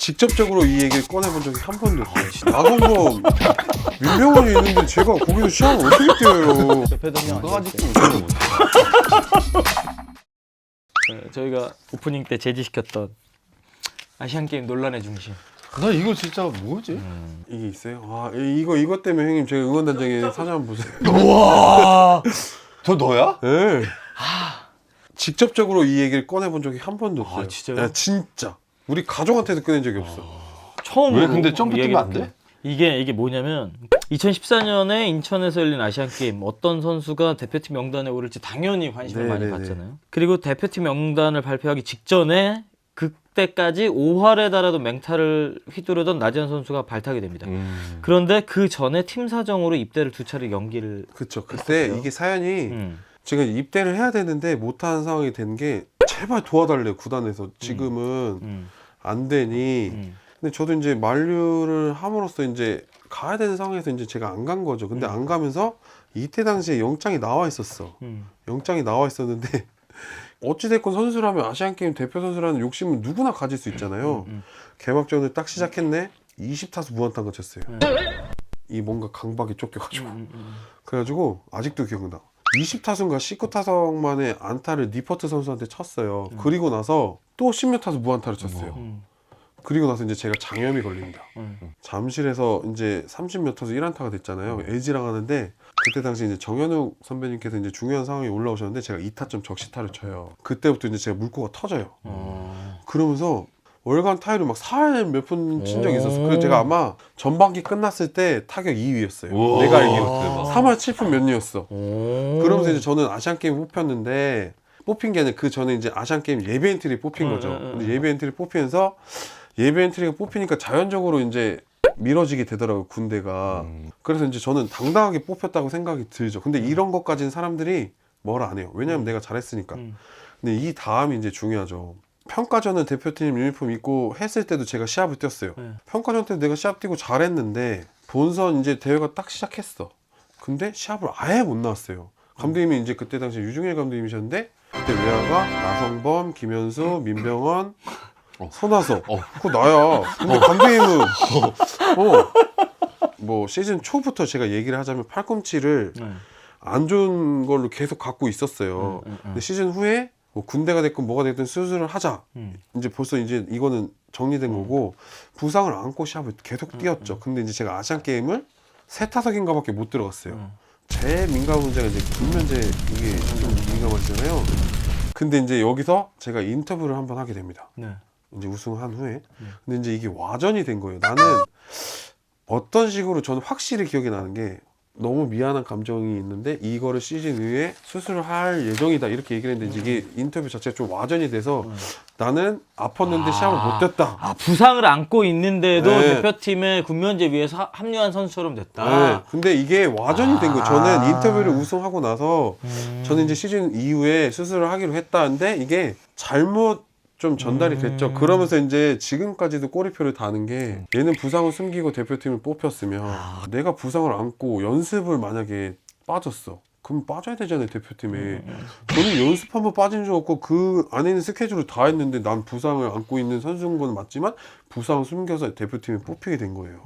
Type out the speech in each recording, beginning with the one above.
직접적으로 이 얘기를 꺼내본 적이 한 번도 없어요. 나성범, 민병헌이 있는데 제가 거기서 시합을 어떻게 뛰어요? 배동영 누가 가지고 저희가 오프닝 때 제지시켰던 아시안 게임 논란의 중심. 나 이거 진짜 뭐지? 이게 있어요? 아, 이것 때문에 형님 제가 응원단장에 사진 한번 보세요. 우와. 저 너야? 네. 직접적으로 이 얘기를 꺼내본 적이 한 번도 없어요. 아, 진짜요? 야, 진짜. 우리 가족한테도 꺼낸 적이 없어. 처음으로 왜 근데 점프 뛰면 안 얘기했는데. 돼? 이게 뭐냐면 2014년에 인천에서 열린 아시안 게임 어떤 선수가 대표팀 명단에 오를지 당연히 관심을 많이 네네네. 받잖아요. 그리고 대표팀 명단을 발표하기 직전에 그때까지 5할에 달하던 맹타를 휘두르던 나지한 선수가 발탁이 됩니다. 그런데 그 전에 팀 사정으로 입대를 2차례 연기를 그쵸. 그때 했었어요. 이게 사연이 음. 제가 입대를 해야 되는데 못하는 상황이 된 게 제발 도와달래요, 구단에서. 지금은 안 되니. 근데 저도 이제 만류를 함으로써 이제 가야 되는 상황에서 이제 제가 안 간 거죠. 근데 안 가면서 이때 당시에 영장이 나와 있었어. 영장이 나와 있었는데 어찌됐건 선수라면 아시안게임 대표 선수라는 욕심은 누구나 가질 수 있잖아요. 개막전을 딱 시작했네. 20타수 무안타가 쳤어요. 이 뭔가 강박에 쫓겨가지고. 그래가지고 아직도 기억나. 20타수인가 19타석 만에 안타를 니퍼트 선수한테 쳤어요. 그리고 나서 또 10몇 타수 무안타를 쳤어요. 그리고 나서 이제 제가 장염이 걸립니다. 잠실에서 이제 30몇 타수 1안타가 됐잖아요. LG랑 하는데 그때 당시 이제 정현욱 선배님께서 이제 중요한 상황에 올라오셨는데 제가 2타점 적시타를 쳐요. 그때부터 이제 제가 물꼬가 터져요. 그러면서 월간 타율을 막 4할 몇 푼 친 적이 있었어. 그래서 제가 아마 전반기 끝났을 때 타격 2위였어요. 내가 알기로 3할 7푼 몇 리였어. 그러면서 이제 저는 아시안게임 뽑혔는데 뽑힌 게 아니라 그 전에 이제 아시안게임 예비 엔트리 뽑힌 거죠. 근데 예비 엔트리 뽑히면서 예비 엔트리가 뽑히니까 자연적으로 이제 미뤄지게 되더라고요, 군대가. 그래서 이제 저는 당당하게 뽑혔다고 생각이 들죠. 근데 이런 것까지는 사람들이 뭐라 안 해요. 왜냐면 내가 잘했으니까. 근데 이 다음이 이제 중요하죠. 평가전은 대표팀 유니폼 입고 했을 때도 제가 시합을 뛰었어요. 평가전 때 내가 시합 뛰고 잘했는데 본선 이제 대회가 딱 시작했어. 근데 시합을 아예 못 나왔어요. 감독님이 이제 그때 당시 유중일 감독님이셨는데 그때 외야가 나성범, 김현수, 민병헌, 손아섭. 그거 나야. 근데 감독님은 뭐 시즌 초부터 제가 얘기를 하자면 팔꿈치를 안 좋은 걸로 계속 갖고 있었어요. 근데 시즌 후에 뭐 군대가 됐건 뭐가 됐든 수술을 하자. 이제 벌써 이제 이거는 정리된 거고 부상을 안고 시합을 계속 뛰었죠. 근데 이제 제가 아시안 게임을 3타석인가밖에 못 들어갔어요. 제일 민감한 문제가 이제 군면제 이게 좀 민감하시잖아요. 근데 이제 여기서 제가 인터뷰를 한번 하게 됩니다. 이제 우승한 후에. 근데 이제 이게 와전이 된 거예요. 나는 어떤 식으로 저는 확실히 기억이 나는 게 너무 미안한 감정이 있는데 이거를 시즌 후에 수술을 할 예정이다 이렇게 얘기를 했는데 이게 인터뷰 자체가 좀 와전이 돼서 나는 아팠는데 시합을 못 뛰었다. 부상을 안고 있는데도 네. 대표팀에 군면제 위해서 합류한 선수처럼 됐다. 네. 근데 이게 와전이 된 거예요. 저는 인터뷰를 우승하고 나서 저는 이제 시즌 이후에 수술을 하기로 했다는데 이게 잘못 좀 전달이 됐죠. 그러면서 이제 지금까지도 꼬리표를 다는 게 얘는 부상을 숨기고 대표팀을 뽑혔으면 내가 부상을 안고 연습을 만약에 빠졌어. 그럼 빠져야 되잖아요, 대표팀에. 저는 연습 한번 빠진 적 없고 그 안에 있는 스케줄을 다 했는데 난 부상을 안고 있는 선수인 건 맞지만 부상을 숨겨서 대표팀에 뽑히게 된 거예요.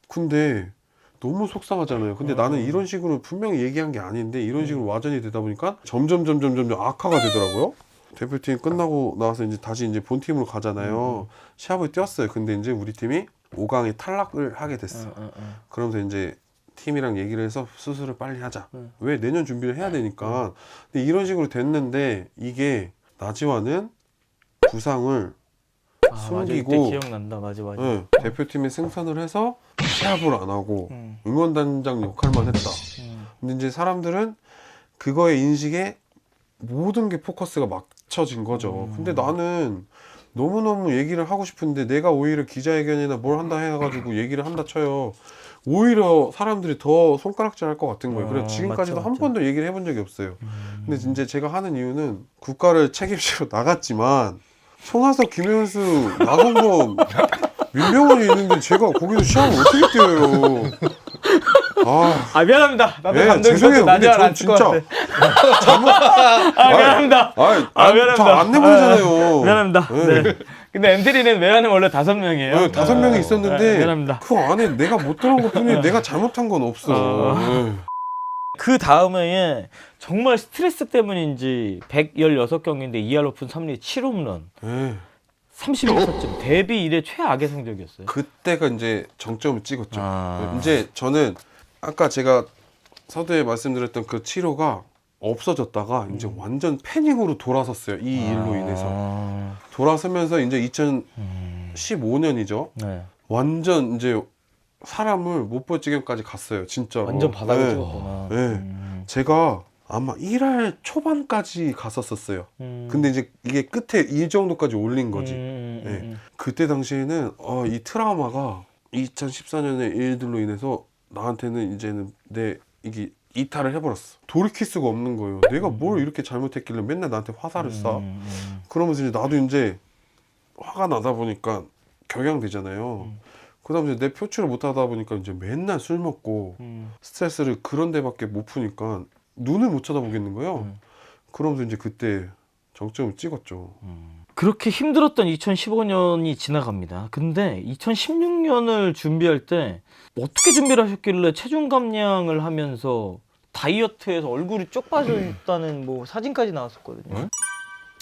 근데 너무 속상하잖아요. 근데 나는 이런 식으로 분명히 얘기한 게 아닌데 이런 식으로 와전이 되다 보니까 점점 악화가 되더라고요. 대표팀 끝나고 나서 이제 다시 이제 본팀으로 가잖아요. 시합을 뛰었어요. 근데 이제 우리 팀이 5강에 탈락을 하게 됐어. 그러면서 이제 팀이랑 얘기를 해서 수술을 빨리 하자. 왜 내년 준비를 해야 되니까. 근데 이런 식으로 됐는데 이게 나지와는 부상을 숨기고 맞아, 이때 기억난다. 맞아. 네, 대표팀에 승선을 해서 시합을 안 하고 응원단장 역할만 했다. 근데 이제 사람들은 그거의 인식에 모든 게 포커스가 맞춰진 거죠. 근데 나는 너무너무 얘기를 하고 싶은데 내가 오히려 기자회견이나 뭘 한다 해가지고 얘기를 한다 쳐요. 오히려 사람들이 더 손가락질 할 것 같은 거예요. 그래서 지금까지도 맞죠. 한 번도 얘기를 해본 적이 없어요. 근데 이제 제가 하는 이유는 국가를 책임지러 나갔지만 손아섭, 김현수, 나성범, 민병헌이 있는데 제가 거기서 시합을 어떻게 뛰어요. 미안합니다. 나도 네, 감독님 죄송해요. 근데 나지안 저 안쓸것 진짜 같아. 미안합니다. 미안합니다. 잘 안 내보내잖아요. 미안합니다. 네. 네. 근데 엔트리는 외야는 원래 5명이에요. 5명이 있었는데 미안합니다. 그 안에 내가 못 들어간 것뿐이지 내가 잘못한 건 없어. 그 다음에 정말 스트레스 때문인지 116경기인데 2할 오픈 3리 7홈런 네. 31타점 데뷔 이래 최악의 성적이었어요. 그때가 이제 정점을 찍었죠. 아. 이제 저는 아까 제가 서두에 말씀드렸던 그 치료가 없어졌다가 이제 완전 패닉으로 돌아섰어요. 이 일로 인해서. 돌아서면서 이제 2015년이죠. 네. 완전 이제 사람을 못 볼 지경까지 갔어요. 진짜로. 완전 바닥을 네. 찍었구나. 네. 제가 아마 1할 초반까지 갔었어요. 근데 이제 이게 끝에 이 정도까지 올린 거지. 네. 그때 당시에는 이 트라우마가 2014년의 일들로 인해서 나한테는 이제는 이게 이탈을 해버렸어. 돌이킬 수가 없는 거예요. 내가 뭘 이렇게 잘못했길래 맨날 나한테 화살을 쏴. 그러면서 이제 나도 이제 화가 나다 보니까 격양되잖아요. 그 다음에 이제 내 표출을 못 하다 보니까 이제 맨날 술 먹고 스트레스를 그런 데밖에 못 푸니까 눈을 못 쳐다보겠는 거예요. 그러면서 이제 그때 정점을 찍었죠. 그렇게 힘들었던 2015년이 지나갑니다. 근데 2016년을 준비할 때 어떻게 준비를 하셨길래 체중 감량을 하면서 다이어트에서 얼굴이 쪽 빠졌다는 뭐 사진까지 나왔었거든요.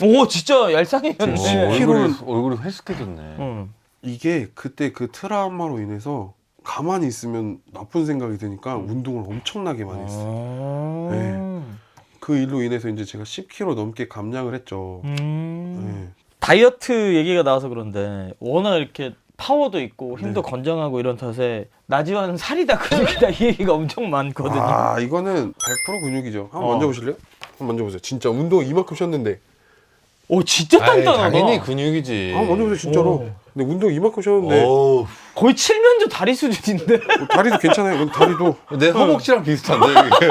오 진짜 얄쌍해졌네. 10kg 얼굴이 회색해졌네. 이게 그때 그 트라우마로 인해서 가만히 있으면 나쁜 생각이 드니까 운동을 엄청나게 많이 했어요. 네. 그 일로 인해서 이제 제가 10kg 넘게 감량을 했죠. 네. 다이어트 얘기가 나와서 그런데 워낙 이렇게 파워도 있고 힘도 네. 건장하고 이런 탓에 나지와는 살이다 근육이다 이 얘기가 엄청 많거든요. 아 이거는 100% 근육이죠. 한번 만져보실래요? 한번 만져보세요. 진짜 운동 이만큼 쉬었는데. 오 진짜 단단하다. 당연히 근육이지. 한번 만져보세요 진짜로. 오. 근데 운동 이만큼 쉬었는데 오, 거의 칠면조 다리 수준인데. 다리도 괜찮아요. 근데 다리도 내 허벅지랑 비슷한데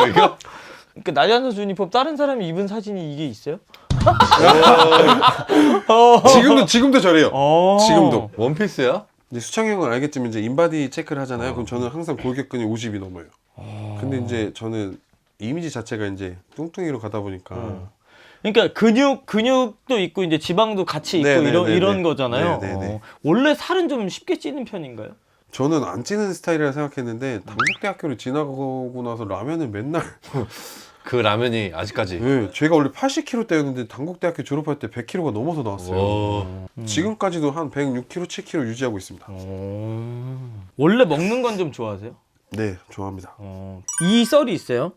이거? 그러니까 나지와 선수 유니폼 다른 사람이 입은 사진이 이게 있어요? 지금도 저래요. 지금도. 원피스야? 이제 수창이 형은 알겠지만 이제 인바디 체크를 하잖아요. 그럼 저는 항상 골격근이 50이 넘어요. 근데 이제 저는 이미지 자체가 이제 뚱뚱이로 가다 보니까 그러니까 근육도 있고 이제 지방도 같이 있고 네네네네. 이런 거잖아요. 네네네. 원래 살은 좀 쉽게 찌는 편인가요? 저는 안 찌는 스타일이라 생각했는데 당국대학교를 지나가고 나서 라면을 맨날 그 라면이 아직까지. 네, 제가 원래 80kg대였는데 당국대학교 졸업할 때 100kg가 넘어서 나왔어요. 지금까지도 한 106kg, 7kg 유지하고 있습니다. 원래 먹는 건 좀 좋아하세요? 네, 좋아합니다. 이 썰이 있어요.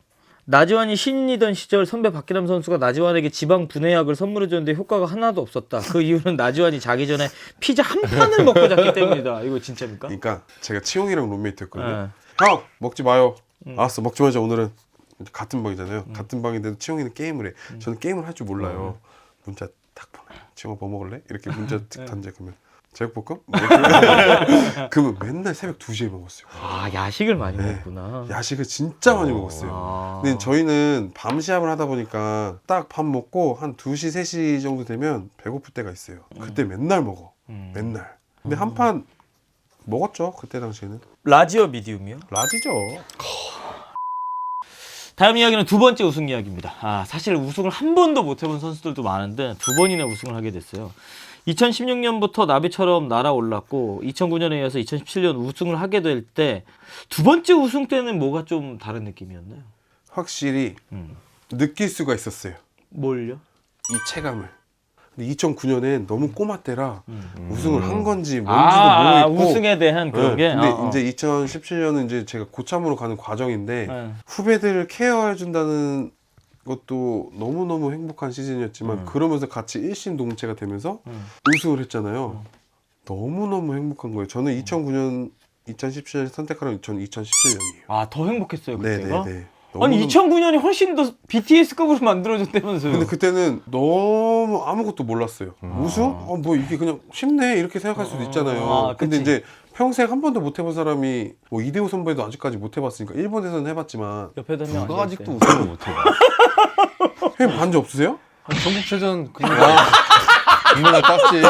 나지완이 신인이던 시절 선배 박기남 선수가 나지완에게 지방 분해약을 선물해줬는데 효과가 하나도 없었다. 그 이유는 나지완이 자기 전에 피자 한 판을 먹고 잤기 때문이다. 이거 진짜입니까? 그러니까 제가 치용이랑 룸메이트였거든요. 네. 형 먹지 마요. 알았어 먹지 말자. 오늘은 같은 방이잖아요. 같은 방인데도 치용이는 게임을 해. 저는 게임을 할 줄 몰라요. 문자 딱 보내. 치용아 뭐 먹을래? 이렇게 문자 틱 던져. 그러면 제육볶음? 그러면 맨날 새벽 2시에 먹었어요. 아 야식을 많이 먹구나. 야식을 진짜 많이 먹었어요. 근데 저희는 밤 시합을 하다 보니까 딱 밥 먹고 한 2시, 3시 정도 되면 배고플 때가 있어요. 그때 맨날 먹어. 맨날. 근데 한 판 먹었죠. 그때 당시에는. 라지어 미디움이요? 라지죠. 다음 이야기는 두 번째 우승 이야기입니다. 사실 우승을 한 번도 못 해본 선수들도 많은데 두 번이나 우승을 하게 됐어요. 2016년부터 나비처럼 날아올랐고 2009년에 이어서 2017년 우승을 하게 될 때 두 번째 우승 때는 뭐가 좀 다른 느낌이었나요? 확실히 느낄 수가 있었어요. 뭘요? 이 체감을. 근데 2009년엔 너무 꼬마 때라 우승을 한 건지 뭔지도 모르겠고. 우승에 대한 그런 게. 근데 이제 2017년은 이제 제가 고참으로 가는 과정인데 후배들을 케어해 준다는 것도 너무너무 행복한 시즌이었지만 그러면서 같이 일심동체가 되면서 우승을 했잖아요. 너무너무 행복한 거예요. 저는 2009년, 2017년 선택하라면 저는 2017년이에요. 더 행복했어요 그때가? 네네네. 아니 2009년이 훨씬 더 BTS급으로 만들어졌다면서요. 근데 그때는 너무 아무것도 몰랐어요. 우승? 뭐 이게 그냥 쉽네 이렇게 생각할 수도 있잖아요. 근데 그치. 이제 평생 한 번도 못 해본 사람이 뭐 이대호 선배도 아직까지 못 해봤으니까 일본에서는 해봤지만 옆에다 면 누가 아직도 우승을 못해. 형님 반지 없으세요? 전국체전 그냥 땄지.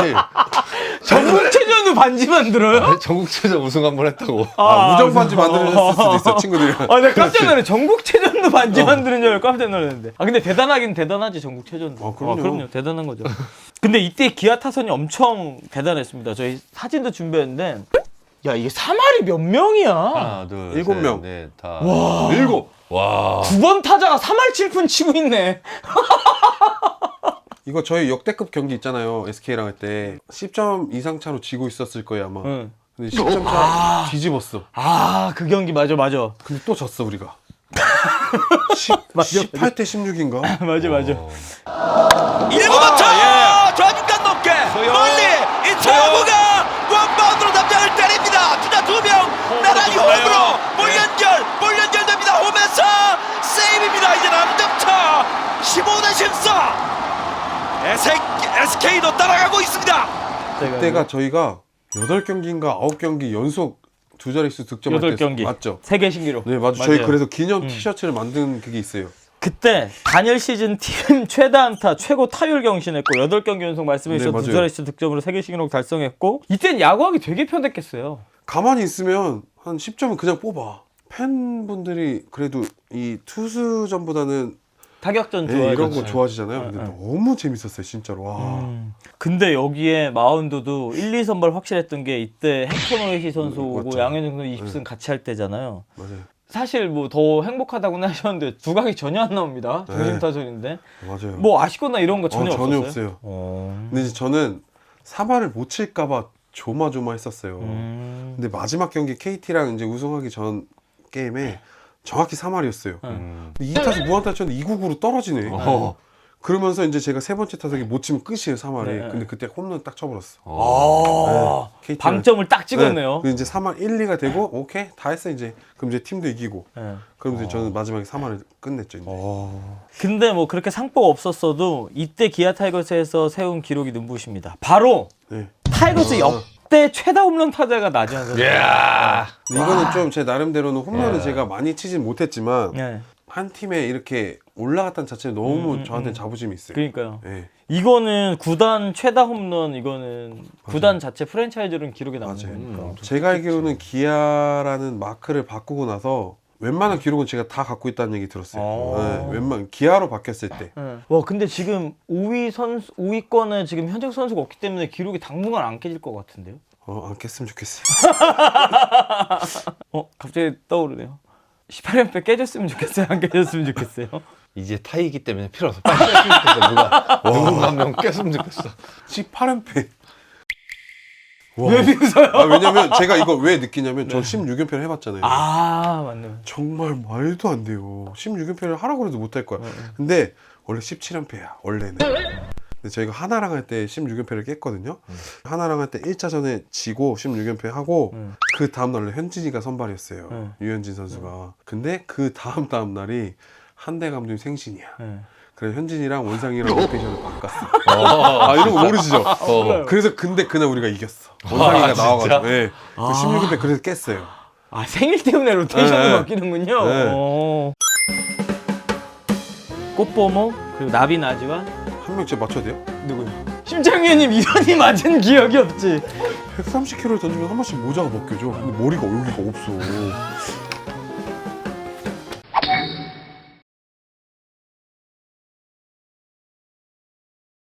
전국체전은 체전도 반지 만들어요? 전국체전 우승 한번 했다고. 무정 반지 만들어줬을 수도 있어 친구들이랑. 아, 내가 깜짝 놀래. 전국 체전도 반지 만드는 줄 알고 깜짝 놀랐는데. 아, 근데 대단하긴 대단하지, 전국 체전도. 그럼요. 대단한 거죠. 근데 이때 기아 타선이 엄청 대단했습니다. 저희 사진도 준비했는데, 야, 이게 3할이 몇 명이야? 하나, 둘, 일곱 셋, 명. 넷, 다. 와. 7. 와. 9번 타자가 3할 7푼 치고 있네. 이거 저희 역대급 경기 있잖아요. SK랑 할 때 10점 이상 차로 지고 있었을 거예요 아마. 응. 근데 10점 차 뒤집었어. 아, 그 경기 맞아. 근데 또 졌어 우리가. 18대 16인가? 맞아. 1구부터 좌중간 높게 멀리 이창호가 원바운드로 담장을 때립니다. 주자 2명 나란히 홈으로 볼 연결됩니다. 홈에서 세이브입니다. 이제 남점차 15대 14. SK도 따라가고 있습니다. 그때가 저희가 8경기인가 9경기 연속 두 자릿수 득점할 때 8경기. 맞죠? 세계 신기록. 네 맞아요. 저희 그래서 기념 티셔츠를 만든 그게 있어요. 그때 단일 시즌 팀 최다 안타, 최고 타율 경신했고 8경기 연속 말씀해 주신 맞아요. 두 자릿수 득점으로 세계 신기록 달성했고 이땐 야구하기 되게 편했겠어요. 가만히 있으면 한 10점은 그냥 뽑아. 팬분들이 그래도 이 투수전보다는 타격전 네, 좋아해. 이런 거 좋아하시잖아요. 근데 너무 재밌었어요 진짜로. 와. 근데 여기에 마운드도 1, 2선발 확실했던 게 이때 헥토노이시 선수 오고 맞죠. 양현종 선수 20승 같이 할 때잖아요. 맞아요. 사실 뭐 더 행복하다고는 하셨는데 두각이 전혀 안 나옵니다. 중심 네. 타선인데 맞아요. 뭐 아쉽거나 이런 거 전혀 전혀 없었어요. 없어요. 근데 이제 저는 3할을 못 칠까봐 조마조마했었어요. 근데 마지막 경기 KT랑 이제 우승하기 전 게임에 정확히 3할이었어요. 2타수 무안타 쳤는데 2구구로 떨어지네. 그러면서 이제 제가 세 번째 타석에 못 치면 끝이에요 3할이. 네. 근데 그때 홈런 딱 쳐버렸어. 아, KT 는. 방점을 딱 찍었네요. 네. 이제 3할 1, 2가 되고 오케이 다 했어 이제. 그럼 이제 팀도 이기고. 네. 그럼 이제 저는 마지막에 3할을 끝냈죠. 이제. 근데 뭐 그렇게 상복 없었어도 이때 기아 타이거스에서 세운 기록이 눈부십니다. 바로 네. 타이거스 역대 최다 홈런 타자가 나지한 선수. 이야. 근데 이거는 좀 제 나름대로는 홈런을 제가 많이 치진 못했지만 네. 한 팀에 이렇게 올라갔다는 자체는 너무 저한테 자부심이 있어요. 그러니까요. 네. 이거는 구단 최다 홈런 이거는 구단 자체 프랜차이즈로는 기록에 남는 맞아요. 거니까. 제가 알기로는 기아라는 마크를 바꾸고 나서 웬만한 기록은 제가 다 갖고 있다는 얘기 들었어요. 네, 웬만 기아로 바뀌었을 때. 네. 와 근데 지금 5위권에 지금 현직 선수가 없기 때문에 기록이 당분간 안 깨질 것 같은데요? 안 깼으면 좋겠어요. 갑자기 떠오르네요. 18연패 깨졌으면 좋겠어요? 안 깨졌으면 좋겠어요? 이제 타이기 때문에 필요 없어. 빨리 깼으면 좋겠어. 누군가 한 명 깼으면 좋겠어. 18연패. 왜 비웃어요? 왜냐면 제가 이거 왜 느끼냐면 저 16연패를 해봤잖아요. 아 맞네. 정말 말도 안 돼요. 16연패를 하라고 해도 못할 거야. 근데 원래 17연패야 원래는. 근데 저희가 하나랑 할 때 16연패를 깼거든요. 하나랑 할 때 1차전에 지고 16연패 하고 그 다음날 현진이가 선발이었어요. 유현진 선수가. 근데 그 다음 날이 한대 감독님 생신이야. 그래서 현진이랑 원상이랑 로테이션을 바꿨어. 이런 거 모르시죠? 그래서 근데 그날 우리가 이겼어. 원상이가 나와가지고. 네. 16연패 그래서 깼어요. 아 생일 때문에 로테이션을 네. 바뀌는군요. 네. 꽃보모 그리고 나비나지와 한 명 진짜 맞춰야 돼요? 누구요? 심창위원님 이런이 맞은 기억이 없지. 130kg를 던지면 한 번씩 모자가 벗겨져. 근데 머리가 여기가 없어.